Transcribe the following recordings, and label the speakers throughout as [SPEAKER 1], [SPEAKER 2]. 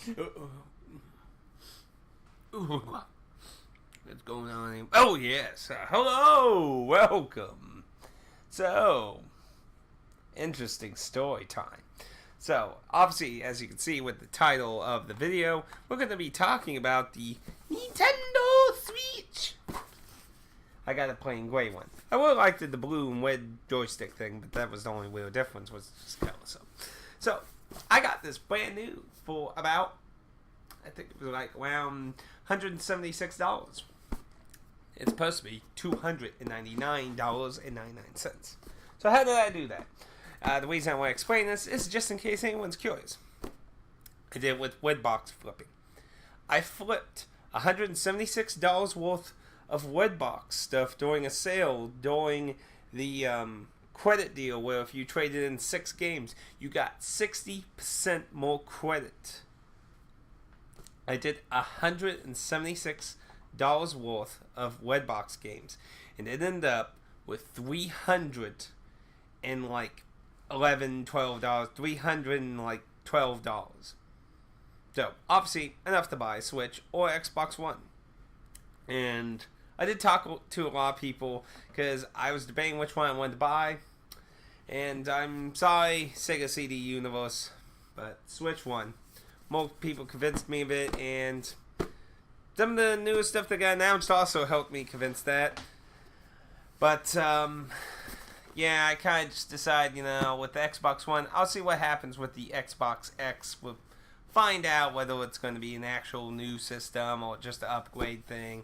[SPEAKER 1] What's going on? Oh, yes. Hello. Welcome. So, interesting story time. So, obviously, as you can see with the title of the video, we're going to be talking about the Nintendo Switch. I got a plain gray one. I would have liked the blue and red joystick thing, but that was the only real difference, was just color. So, I got this brand new for about, I think it was like around $176. It's supposed to be $299.99. So how did I do that? The reason I want to explain this is just in case anyone's curious. I did it with wood box flipping. I flipped $176 worth of wood box stuff during a sale during the credit deal where if you traded in 6 games, you got 60% more credit. I did $176 worth of Redbox games, and it ended up with $311, $312. So obviously enough to buy a Switch or Xbox One. And I did talk to a lot of people because I was debating which one I wanted to buy. And I'm sorry, Sega CD Universe, but Switch won. Most people convinced me of it, and some of the newest stuff that got announced also helped me convince that. But, yeah, I kind of just decided, with the Xbox One, I'll see what happens with the Xbox X. We'll find out whether it's going to be an actual new system or just an upgrade thing.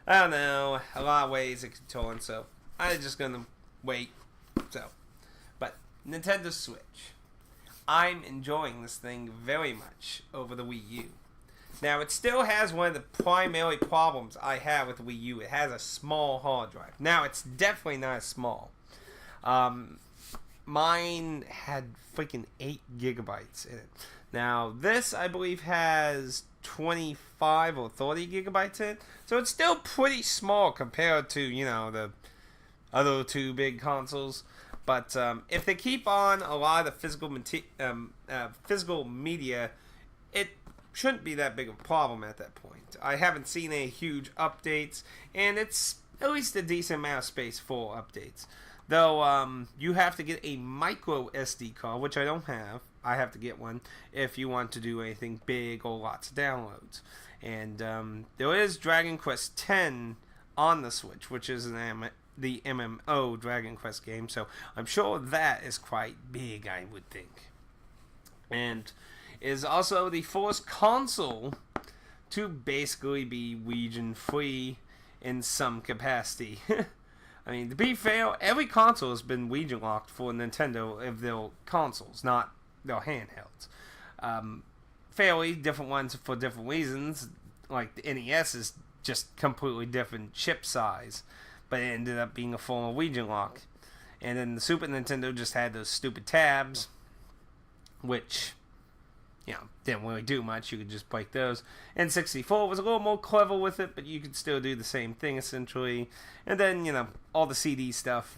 [SPEAKER 1] I don't know. A lot of ways it could turn, so I'm just going to wait. But Nintendo Switch. I'm enjoying this thing very much over the Wii U. Now, it still has one of the primary problems I have with the Wii U. It has a small hard drive. Now, it's definitely not as small. Mine had freaking 8 gigabytes in it. Now, this, I believe, has 25 or 30 gigabytes in it. So it's still pretty small compared to, the other 2 big consoles. But if they keep on a lot of the physical media, it shouldn't be that big of a problem at that point. I haven't seen any huge updates, and it's at least a decent amount of space for updates. Though you have to get a micro SD card, which I don't have. I have to get one if you want to do anything big or lots of downloads. And there is Dragon Quest X on the Switch, which is the MMO Dragon Quest game, so I'm sure that is quite big, I would think. And is also the first console to basically be region free in some capacity. I mean, to be fair, every console has been region locked for Nintendo of their consoles, not their handhelds. Fairly different ones for different reasons, like the NES is just completely different chip size, but it ended up being a form of region lock. And then the Super Nintendo just had those stupid tabs, which, didn't really do much. You could just break those. And 64 was a little more clever with it, but you could still do the same thing, essentially. And then, all the CD stuff.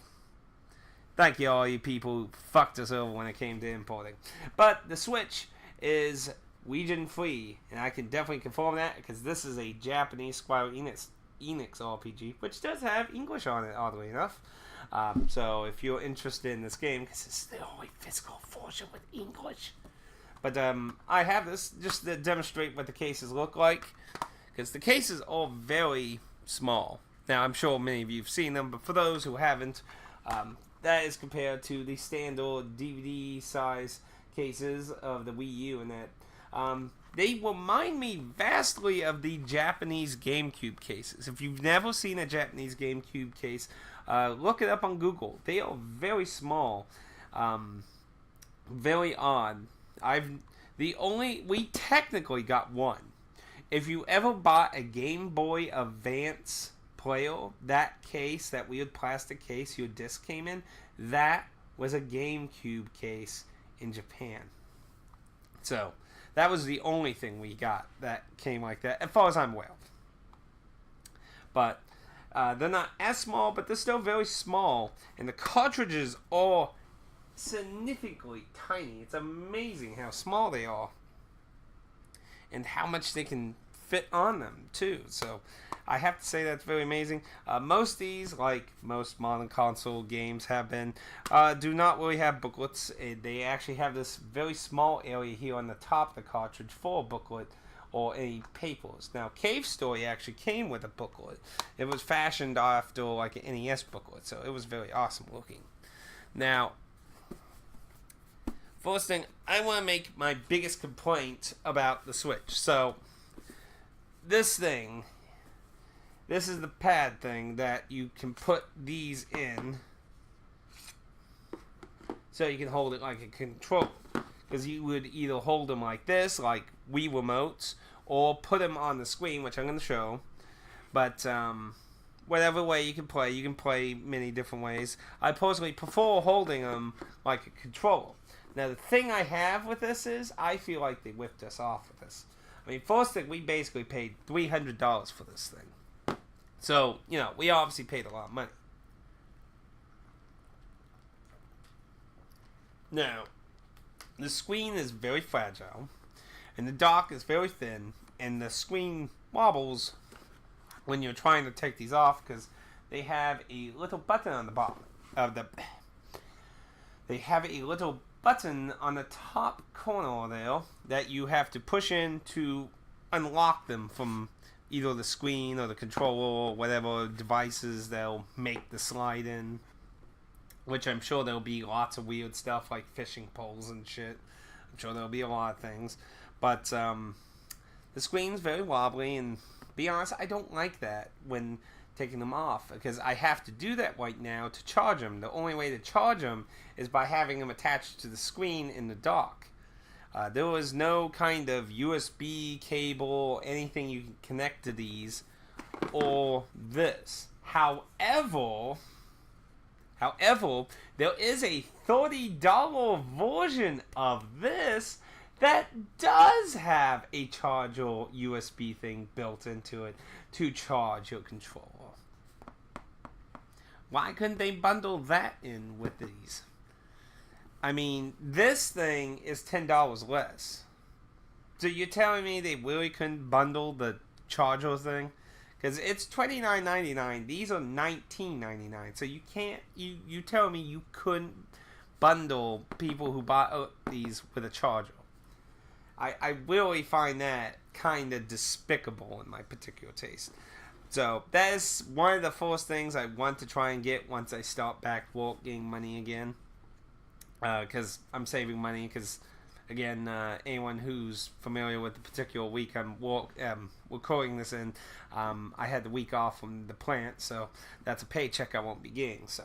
[SPEAKER 1] Thank you, all you people who fucked us over when it came to importing. But the Switch is region free, and I can definitely confirm that, because this is a Japanese Square Enix RPG, which does have English on it, oddly enough. So if you're interested in this game, because it's the only physical version with English. But I have this just to demonstrate what the cases look like, because the cases are very small. Now, I'm sure many of you have seen them, but for those who haven't, that is compared to the standard DVD size cases of the Wii U, and that they remind me vastly of the Japanese GameCube cases. If you've never seen a Japanese GameCube case, look it up on Google. They are very small, very odd. We technically got one. If you ever bought a Game Boy Advance player, that case, that weird plastic case your disc came in, that was a GameCube case in Japan. So that was the only thing we got that came like that, as far as I'm aware of. But they're not as small, but they're still very small, and the cartridges are significantly tiny. It's amazing how small they are. and how much they can fit on them too. So I have to say that's very amazing. Most of these, like most modern console games have been, do not really have booklets. They actually have this very small area here on the top of the cartridge for a booklet or any papers. Now, Cave Story actually came with a booklet. It was fashioned after like an NES booklet, so it was very awesome looking. Now, first thing, I want to make my biggest complaint about the Switch. So, this is the pad thing that you can put these in so you can hold it like a controller. Because you would either hold them like this, like Wii remotes, or put them on the screen, which I'm going to show. But whatever way you can play many different ways. I personally prefer holding them like a controller. Now, the thing I have with this is, I feel like they whipped us off with this. I mean, first thing, we basically paid $300 for this thing. So, you know, we obviously paid a lot of money. Now, the screen is very fragile, and the dock is very thin, and the screen wobbles when you're trying to take these off because they have a little button on the bottom of the. They have a little button on the top corner there that you have to push in to unlock them from either the screen or the controller or whatever devices they'll make the slide in. Which I'm sure there'll be lots of weird stuff like fishing poles and shit. I'm sure there'll be a lot of things. But the screen's very wobbly, and be honest, I don't like that when taking them off because I have to do that right now to charge them. The only way to charge them is by having them attached to the screen in the dock. There was no kind of USB cable, anything you can connect to these, or this. However, there is a $30 version of this that does have a charger USB thing built into it to charge your controller. Why couldn't they bundle that in with these? I mean, this thing is $10 less. So you're telling me they really couldn't bundle the charger thing? Because it's $29.99. These are $19.99. So you can't. You tell me you couldn't bundle people who bought these with a charger. I really find that kind of despicable in my particular taste. So that is one of the first things I want to try and get once I start back working money again. Because I'm saving money. Because again, anyone who's familiar with the particular week I'm recording this in, I had the week off from the plant, so that's a paycheck I won't be getting. So,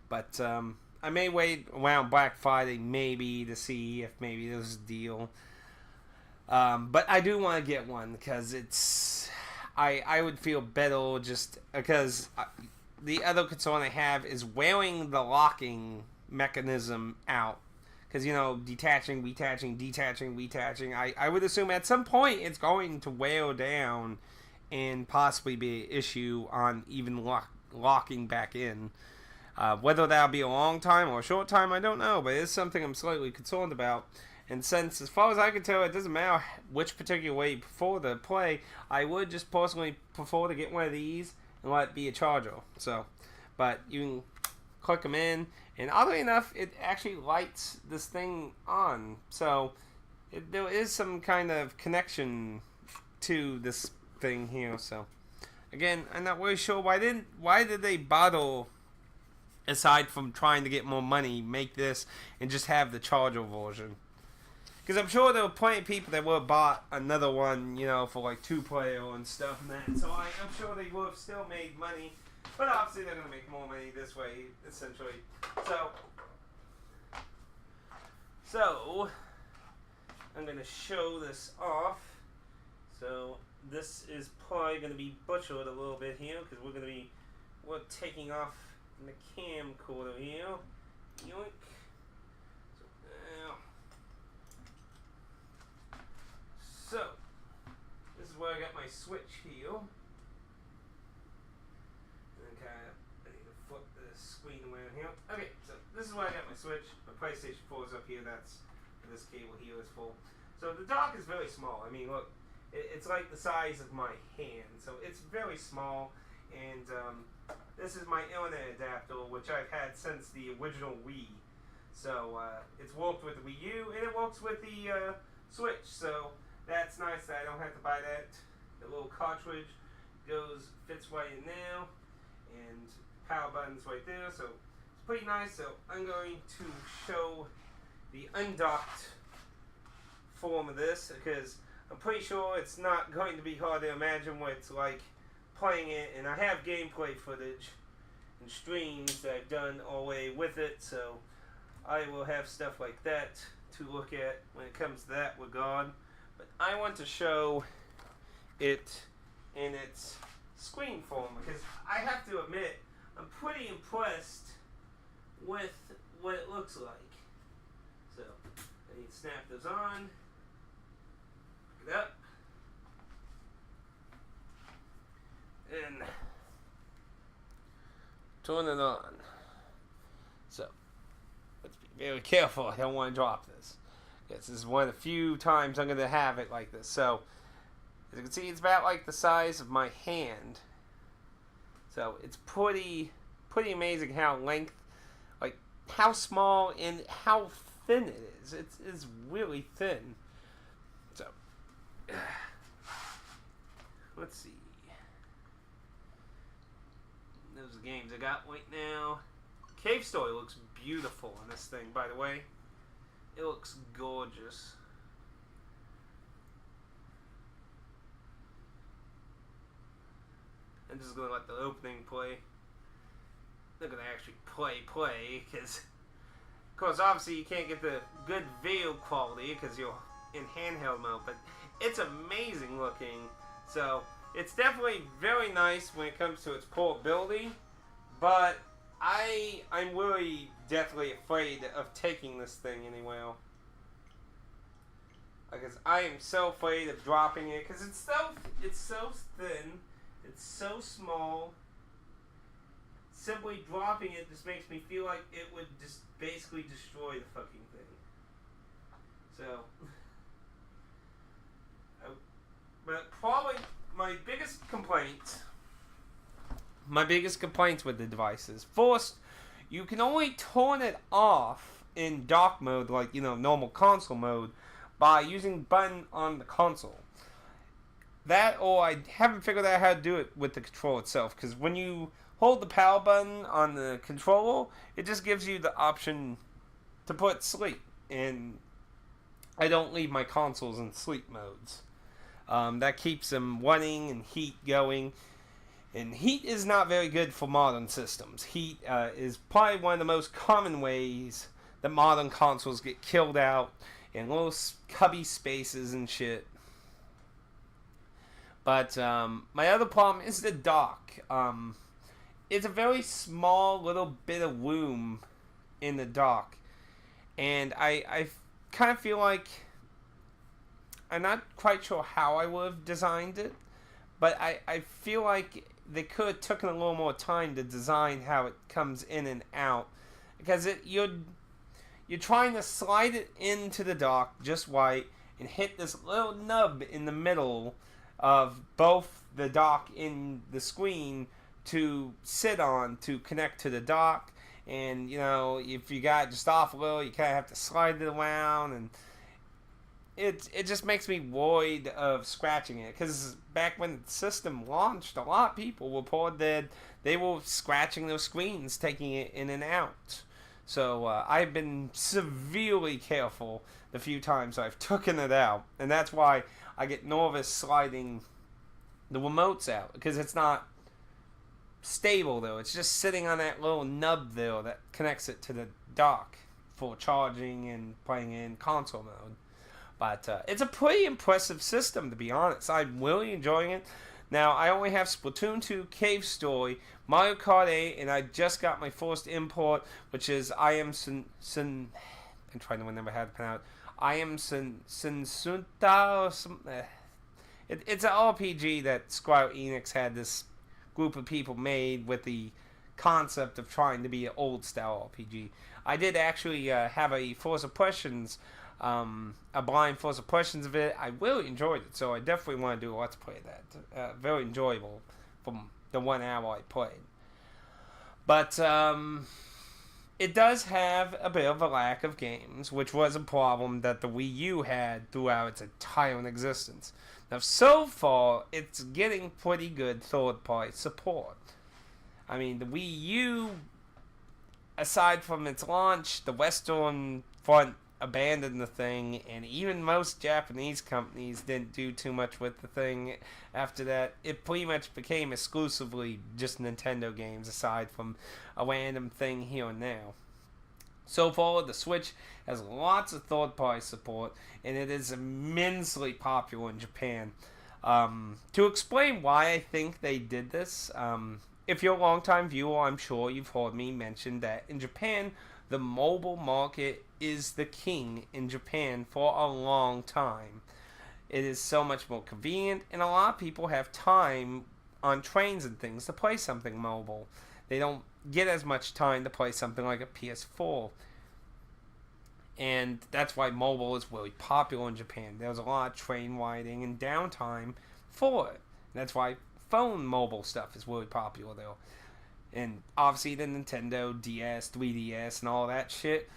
[SPEAKER 1] but I may wait around Black Friday maybe to see if maybe there's a deal. But I do want to get one because it's I would feel better just because the other concern I have is wearing the locking mechanism out. Because, you know, detaching. I would assume at some point it's going to wear down and possibly be an issue on even locking back in. Whether that'll be a long time or a short time, I don't know. But it's something I'm slightly concerned about. And since, as far as I can tell, it doesn't matter which particular way you prefer to play, I would just personally prefer to get one of these and let it be a charger. So, but you can click them in. And oddly enough, it actually lights this thing on. So there is some kind of connection to this thing here. So again, I'm not really sure why did they bother, aside from trying to get more money, make this and just have the charger version. Because I'm sure there were plenty of people that would have bought another one, you know, for like 2-player and stuff and that. So I'm sure they would have still made money. But obviously they're going to make more money this way, essentially. So I'm going to show this off. So this is probably going to be butchered a little bit here because we're taking off the camcorder here. Yoink. So this is where I got my Switch here. Okay, I need to flip the screen around here. Okay, so this is where I got my Switch. My PlayStation 4 is up here. That's what this cable here is for. So the dock is very small. I mean, look, it's like the size of my hand. So it's very small. And this is my internet adapter, which I've had since the original Wii. So it's worked with the Wii U, and it works with the Switch. So that's nice that I don't have to buy that. The little cartridge fits right in there, and power button's right there. So it's pretty nice. So I'm going to show the undocked form of this, because I'm pretty sure it's not going to be hard to imagine what it's like playing it, and I have gameplay footage and streams that I've done all the way with it, so I will have stuff like that to look at when it comes to that regard. But I want to show it in its screen form, because I have to admit I'm pretty impressed with what it looks like. So I need to snap those on, pick it up, and turn it on. So let's be very careful. I don't want to drop this. This is one of the few times I'm going to have it like this. So as you can see, it's about like the size of my hand. So it's pretty amazing how how small and how thin it is. It's really thin. So let's see. Those are the games I got right now. Cave Story looks beautiful on this thing, by the way. It looks gorgeous. I'm just going to let the opening play. They're going to actually play, because of course, obviously you can't get the good video quality because you're in handheld mode, but it's amazing looking. So it's definitely very nice when it comes to its portability, but I'm really definitely afraid of taking this thing anywhere, because I am so afraid of dropping it, because it's so thin, it's so small. Simply dropping it just makes me feel like it would just basically destroy the fucking thing. So, but probably my biggest complaints with the device is, first, you can only turn it off in dock mode, like, normal console mode, by using button on the console. That, or I haven't figured out how to do it with the controller itself, because when you hold the power button on the controller, it just gives you the option to put sleep, and I don't leave my consoles in sleep modes. That keeps them running and heat going, and heat is not very good for modern systems. Heat is probably one of the most common ways that modern consoles get killed out in little cubby spaces and shit. But my other problem is the dock. It's a very small little bit of room in the dock, and I kind of feel like I'm not quite sure how I would have designed it, but I feel like they could have taken a little more time to design how it comes in and out, because you're trying to slide it into the dock just right and hit this little nub in the middle of both the dock and the screen to sit on to connect to the dock. And if you got just off a little, you kind of have to slide it around, and it just makes me worried of scratching it, because back when the system launched, a lot of people reported that they were scratching those screens taking it in and out. So I've been severely careful the few times I've taken it out, and that's why I get nervous sliding the remotes out, because it's not stable though. It's just sitting on that little nub there that connects it to the dock for charging and playing in console mode. But it's a pretty impressive system, to be honest. I'm really enjoying it. Now, I only have Splatoon 2, Cave Story, Mario Kart 8, and I just got my first import, which is I'm trying to remember how to pronounce it. I am Sensunta or something. It's an RPG that Square Enix had this group of people made with the concept of trying to be an old style RPG. I did actually have a Force Impressions a blind first impressions of it. I really enjoyed it, so I definitely want to do a let's play of that. Very enjoyable from the 1 hour I played. But it does have a bit of a lack of games, which was a problem that the Wii U had throughout its entire existence. Now, so far, it's getting pretty good third-party support. I mean, the Wii U, aside from its launch, the Western front abandoned the thing, and even most Japanese companies didn't do too much with the thing after that. It pretty much became exclusively just Nintendo games, aside from a random thing here and there. So far, the Switch has lots of third-party support, and it is immensely popular in Japan. To explain why I think they did this, if you're a long-time viewer, I'm sure you've heard me mention that in Japan, the mobile market is the king in Japan for a long time. It is so much more convenient, and a lot of people have time on trains and things to play something mobile. They don't get as much time to play something like a PS4. And that's why mobile is really popular in Japan. There's a lot of train riding and downtime for it. And that's why phone mobile stuff is really popular there. And obviously the Nintendo DS, 3DS, and all that shit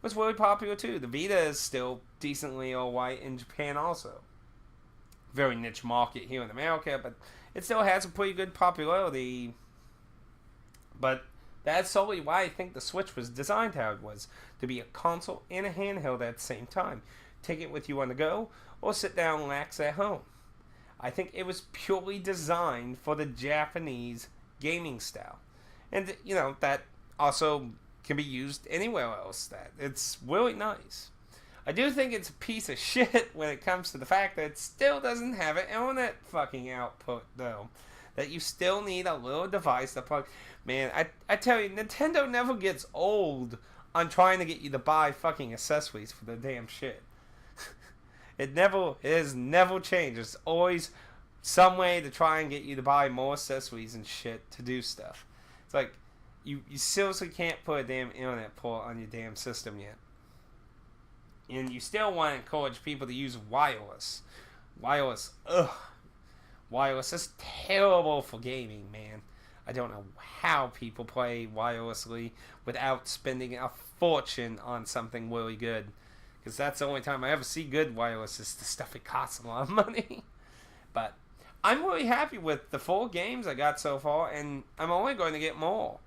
[SPEAKER 1] was really popular too. The Vita is still decently alright in Japan also. Very niche market here in America, but it still has a pretty good popularity. But that's solely why I think the Switch was designed how it was. To be a console and a handheld at the same time. Take it with you on the go, or sit down and relax at home. I think it was purely designed for the Japanese gaming style. And, you know, that also can be used anywhere else. That it's really nice. I do think it's a piece of shit when it comes to the fact that it still doesn't have an internet fucking output, though. That you still need a little device to plug. Man, I tell you, Nintendo never gets old on trying to get you to buy fucking accessories for the damn shit. It has never changed. There's always some way to try and get you to buy more accessories and shit to do stuff. It's like, you seriously can't put a damn internet port on your damn system yet. And you still want to encourage people to use wireless. Wireless is terrible for gaming, man. I don't know how people play wirelessly without spending a fortune on something really good. Because that's the only time I ever see good wireless is the stuff that costs a lot of money. But I'm really happy with the 4 games I got so far, and I'm only going to get more.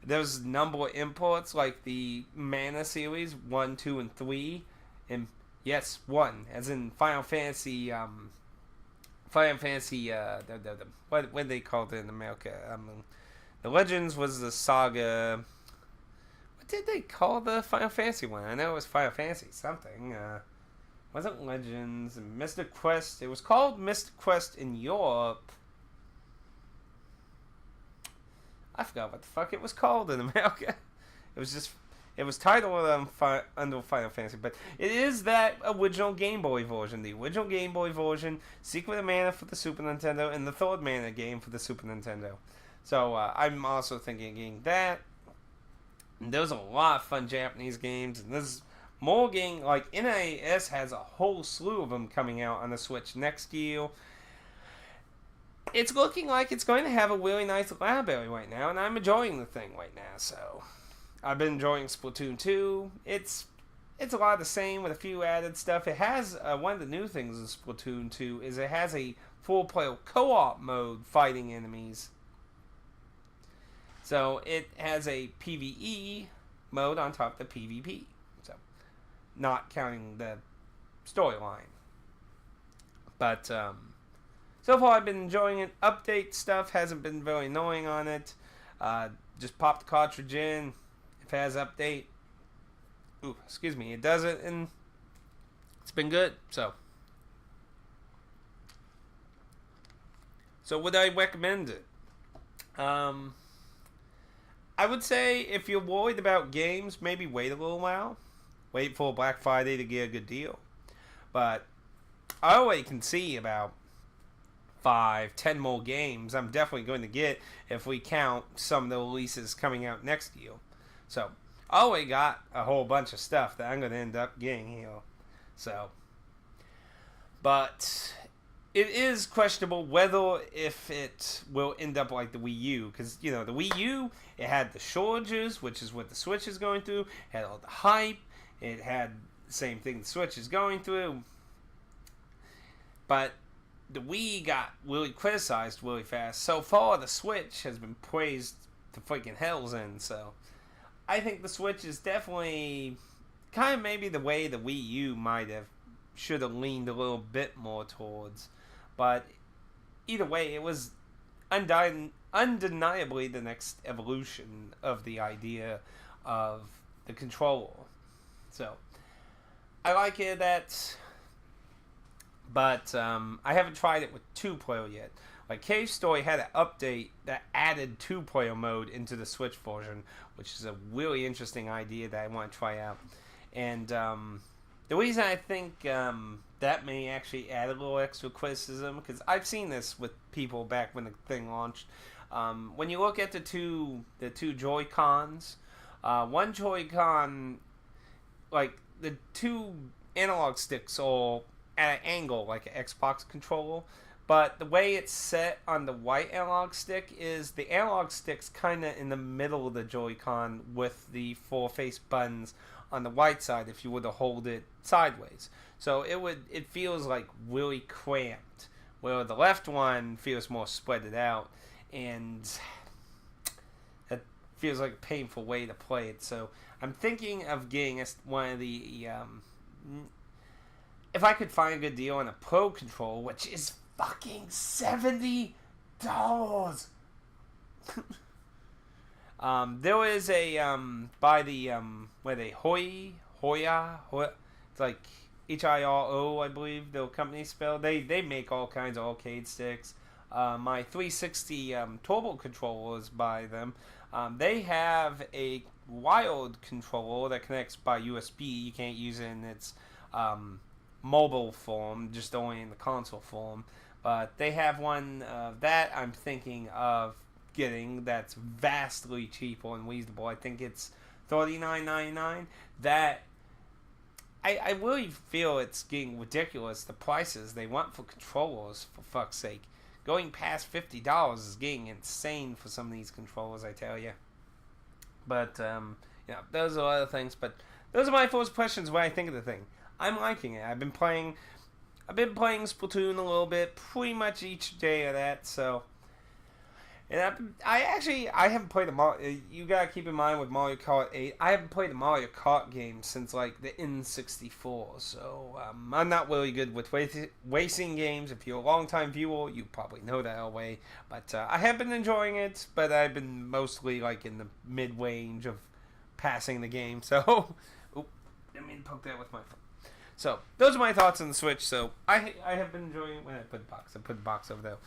[SPEAKER 1] There's a number of imports like the Mana series 1, 2, and 3, and yes, 1, as in Final Fantasy. What they called it in America? The Legends was the Saga. What did they call the Final Fantasy one? I know it was Final Fantasy something. Wasn't Legends and Mystic Quest? It was called Mystic Quest in Europe. I forgot what the fuck it was called in America. It was titled under Final Fantasy, but it is that original Game Boy version. The original Game Boy version, Secret of Mana for the Super Nintendo, and the third Mana game for the Super Nintendo. So I'm also thinking of getting that. And there's a lot of fun Japanese games, and there's more games, like NIS has a whole slew of them coming out on the Switch next year. It's looking like it's going to have a really nice library right now, and I'm enjoying the thing right now, so I've been enjoying Splatoon 2. It's a lot of the same with a few added stuff. It has, one of the new things in Splatoon 2 is it has a 4-player co-op mode fighting enemies. So it has a PvE mode on top of the PvP. So, not counting the storyline. But, so far I've been enjoying it. Update stuff hasn't been very annoying on it. Just pop the cartridge in. If it has update, it does it, and it's been good. So would I recommend it? I would say if you're worried about games, maybe wait a little while. Wait for Black Friday to get a good deal. But I already can see about 5-10 more games I'm definitely going to get if we count some of the releases coming out next year. So I already got a whole bunch of stuff that I'm going to end up getting here. So, but it is questionable whether if it will end up like the Wii U, because the Wii U, it had the shortages, which is what the Switch is going through. It had all the hype. It had the same thing the Switch is going through. But the Wii got really criticized really fast. So far, the Switch has been praised to freaking hell's end. So I think the Switch is definitely kind of maybe the way the Wii U should have leaned a little bit more towards. But either way, it was undeniably the next evolution of the idea of the controller. So I like it but I haven't tried it with 2-player yet. Like, Cave Story had an update that added 2-player mode into the Switch version, which is a really interesting idea that I want to try out. And the reason I think that may actually add a little extra criticism, because I've seen this with people back when the thing launched. When you look at the two Joy-Cons, one Joy-Con, like, the two analog sticks are at an angle like an Xbox controller, but the way it's set on the white analog stick is the analog stick's kind of in the middle of the Joy-Con with the 4 face buttons on the right side if you were to hold it sideways. So it feels like really cramped, where the left one feels more spread out, and it feels like a painful way to play it. So I'm thinking of getting one of the if I could find a good deal on a Pro controller, which is fucking $70. There was a by the where they Hoya, it's like HIRO, I believe the company spelled. They make all kinds of arcade sticks. My 360 turbo controller is by them. They have a wired controller that connects by USB. You can't use it in its mobile form, just only in the console form. But they have one that I'm thinking of getting that's vastly cheaper and reasonable. I think it's $39.99. That I really feel it's getting ridiculous, the prices they want for controllers, for fuck's sake. Going past $50 is getting insane for some of these controllers, I tell you. But those are other things. But those are my first impressions when I think of the thing. I'm liking it. I've been playing Splatoon a little bit, pretty much each day of that. So, and I haven't played the Mario. You gotta keep in mind with Mario Kart 8, I haven't played the Mario Kart game since like the N64. So I'm not really good with racing games. If you're a long-time viewer, you probably know that already. But I have been enjoying it. But I've been mostly like in the mid-range of passing the game. So, let me poke that with my phone. So, those are my thoughts on the Switch. So, I have been enjoying it when I put the box over there.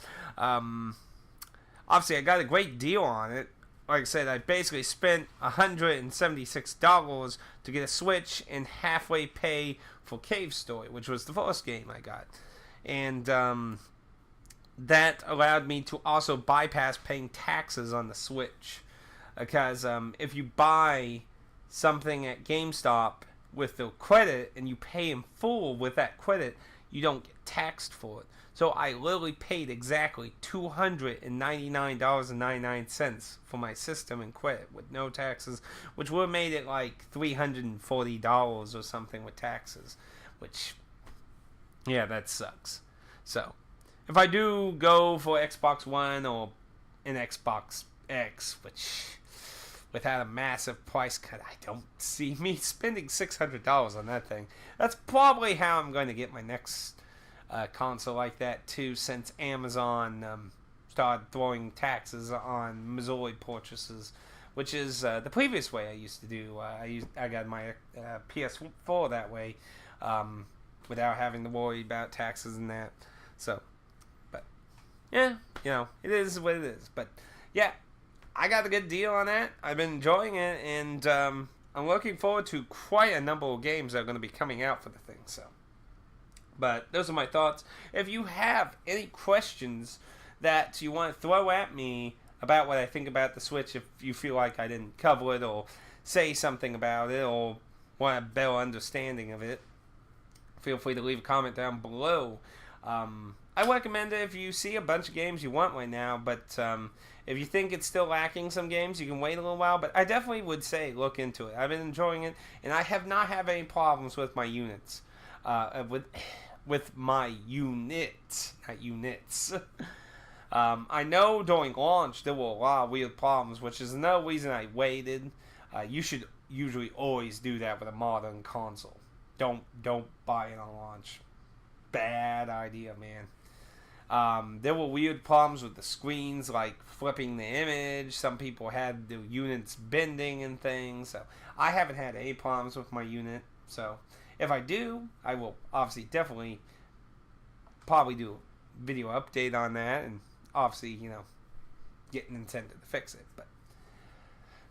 [SPEAKER 1] Obviously, I got a great deal on it. Like I said, I basically spent $176 to get a Switch and halfway pay for Cave Story, which was the first game I got. And that allowed me to also bypass paying taxes on the Switch. Because if you buy something at GameStop with the credit and you pay in full with that credit, you don't get taxed for it. So I literally paid exactly $299.99 for my system and credit with no taxes, which would have made it like $340 or something with taxes, which, yeah, that sucks. So if I do go for Xbox One or an Xbox X, which without a massive price cut, I don't see me spending $600 on that thing. That's probably how I'm going to get my next console like that too, since Amazon started throwing taxes on Missouri purchases, which is the previous way I used to do. I got my PS4 that way, without having to worry about taxes and that. So, but yeah, it is what it is. But yeah, I got a good deal on that. I've been enjoying it, and I'm looking forward to quite a number of games that are going to be coming out for the thing. So, but those are my thoughts. If you have any questions that you want to throw at me about what I think about the Switch, if you feel like I didn't cover it, or say something about it or want a better understanding of it, feel free to leave a comment down below. I recommend it if you see a bunch of games you want right now, but if you think it's still lacking some games, you can wait a little while. But I definitely would say look into it. I've been enjoying it, and I have not had any problems with my units. With my units, not units. I know during launch there were a lot of weird problems, which is another reason I waited. You should usually always do that with a modern console. Don't buy it on launch. Bad idea, man. There were weird problems with the screens, like flipping the image. Some people had the units bending and things. So I haven't had any problems with my unit. So if I do, I will obviously definitely probably do a video update on that, and obviously, get Nintendo to fix it. But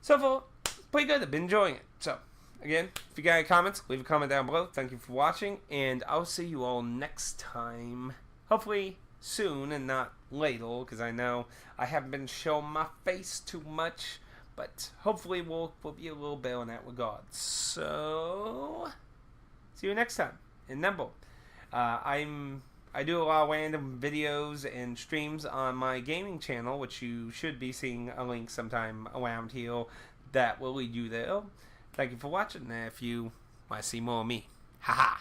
[SPEAKER 1] so far, pretty good. I've been enjoying it. So again, if you got any comments, leave a comment down below. Thank you for watching, and I'll see you all next time. Hopefully soon and not later, because I know I haven't been showing my face too much, but hopefully we'll be a little better in that regard. So see you next time. And remember, I do a lot of random videos and streams on my gaming channel, which you should be seeing a link sometime around here that will lead you there. Thank you for watching, and if you want to see more of me, haha.